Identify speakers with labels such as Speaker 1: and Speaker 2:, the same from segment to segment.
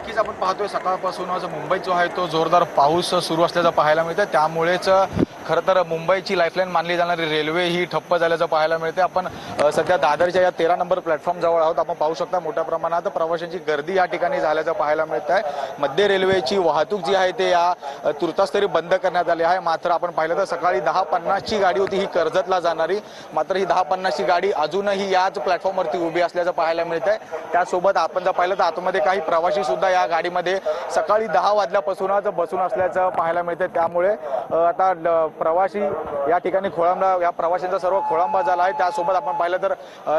Speaker 1: नक्कीच आपण पाहतोय सकाळपासूनच मुंबईत जो आहे तो जोरदार पाऊस सुरू असल्याचं पाहायला मिळतं। त्यामुळेच खरं तर मुंबईची लाईफलाईन मानली जाणारी रेल्वे ही ठप्प झाल्याचं पाहायला मिळते। आपण सध्या दादरच्या या 13 नंबर प्लॅटफॉर्म जवळ आहोत। आपण पाहू शकता मोठ्या प्रमाणात प्रवाशांची गर्दी या ठिकाणी झाल्याचं पाहायला मिळत आहे। मध्य रेल्वेची वाहतूक जी आहे ते या तुर्तास तरी बंद करण्यात आली आहे। मात्र आपण पाहिलं तर सकाळी 10:50 ची गाडी होती ही कर्जतला जाणारी, मात्र ही 10:50 ची गाडी अजूनही याच प्लॅटफॉर्मवरती उभी असल्याचं पाहायला मिळत आहे। त्यासोबत आपण जर पाहिलं तर आतमध्ये काही प्रवासी सुद्धा या गाडीमध्ये सकाळी 10 वाजल्यापासूनच बसून असल्याचं पाहायला मिळतं। त्यामुळे आता प्रवासी या ठिकाणी खोळंबा, या प्रवाशांचा सर्व खोळंबा झाला आहे। त्यासोबत आपण पाहिलं तर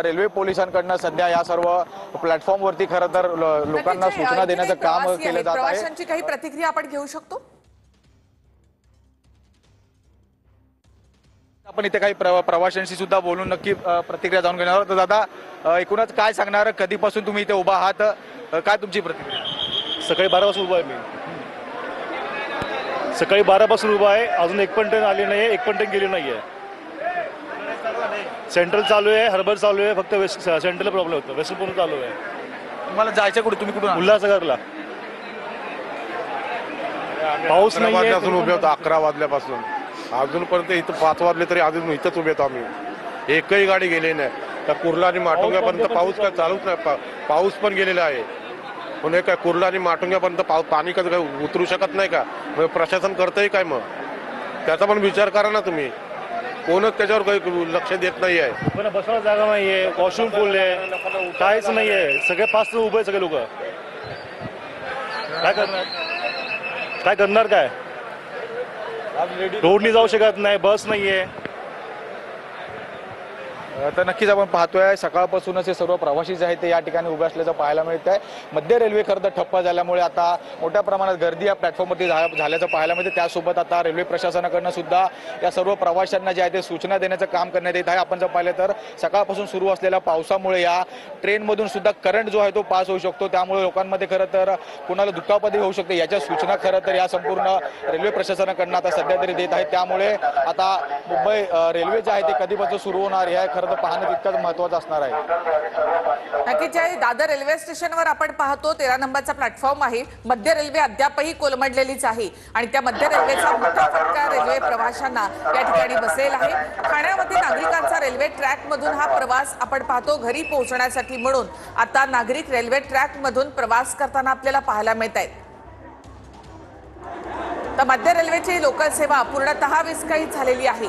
Speaker 1: रेल्वे पोलिसांकडून सध्या या सर्व प्लॅटफॉर्मवरती खरं तर लोकांना सूचना देण्याचं काम केलं जात आहे।
Speaker 2: प्रवाशांची काही प्रतिक्रिया आपण घेऊ शकतो?
Speaker 1: आपण इथे काही प्रवाशांशी सुद्धा बोलून नक्की प्रतिक्रिया जाणून घेणार आहोत। तर दादा, एकूणच काय सांगणार, कधीपासून तुम्ही इथे उभा आहात, काय तुमची प्रतिक्रिया?
Speaker 3: सकाळी 12 पासून उभा आहे मी। सकाळी 12 पासून उभा आहे, अजून एक पण ट्रेन आली नाही आहे, एक पण ट्रेन गेली नाही आहे। सेंट्रल चालू आहे, हार्बर चालू आहे, फक्त वेस्ट सेंट्रल प्रॉब्लेम होतो, वेस्ट पूर्ण चालू आहे।
Speaker 1: तुम्हाला जायचं कुठे, तुम्ही कुठून?
Speaker 3: उल्हासनगरला। पाऊस नाही आहे,
Speaker 4: उभे होतो 11 वाजल्यापासून अजूनपर्यंत इथं 5 वाजले तरी अजून इथंच उभे होतो आम्ही। एकही गाडी गेली नाही। त्या कुर्ला आणि माटुंग्यापर्यंत पाऊस काय चालूच नाही, पाऊस पण गेलेला आहे। पण हे काय कुर्ला आणि माटुंग्यापर्यंत पाणी कसं काय उतरू शकत नाही का? प्रशासन करतंय काय? मग त्याचा पण विचार करा ना तुम्ही। कोणच त्याच्यावर काही लक्ष देत नाही आहे।
Speaker 3: पण बसायला जागा नाहीये, वॉशरूम फुल आहे, काहीच नाहीये, सगळे 5 उभे आहे सगळे लोक। काय करणार, काय करणार काय? रोडनी जाऊ शकत नाही, बस नाहीये।
Speaker 1: तर नक्कीच आपण पाहतोय सकाळपासूनच हे सर्व प्रवासी जे आहेत ते या ठिकाणी उभे असल्याचं पाहायला मिळत आहे। मध्य रेल्वे खरं तर ठप्प झाल्यामुळे आता मोठ्या प्रमाणात गर्दी या प्लॅटफॉर्मवरती झाल्याचं पाहायला मिळते। त्यासोबत आता रेल्वे प्रशासनाकडनं सुद्धा या सर्व प्रवाशांना जे आहे ते सूचना देण्याचं काम करण्यात येत आहे। आपण जर पाहिलं तर सकाळपासून सुरू असलेल्या पावसामुळे या ट्रेनमधून सुद्धा करंट जो आहे तो पास होऊ शकतो, त्यामुळे लोकांमध्ये खरं तर कुणाला दुखापती होऊ शकते याच्या सूचना खरं तर या संपूर्ण रेल्वे प्रशासनाकडनं आता सध्या तरी देत आहे। त्यामुळे आता मुंबई रेल्वे जे आहे ते कधीपासून सुरू होणार हे खरं तर पाहणं तितकंच महत्त्वाचं असणार आहे।
Speaker 2: नक्कीच दादर रेल्वे स्टेशनवर आपण पाहतो 13 नंबरचा प्लॅटफॉर्म आहे। मध्य रेल्वे अद्यापही कोलमडलेलीच आहे आणि त्या मध्य रेल्वेचा मोठा फटका रेल्वे प्रवाशांना या ठिकाणी बसलेला आहे। ठाण्यामध्ये नागरिकांचा रेल्वे ट्रॅक मधून हा प्रवास आपण पाहतो घरी पोहोचण्यासाठी, म्हणून आता नागरिक रेल्वे ट्रॅक मधून प्रवास करताना आपल्याला पाहायला मिळत आहेत। तर मध्य रेल्वेची लोकल सेवा पूर्णतः विस्कळीत झालेली आहे।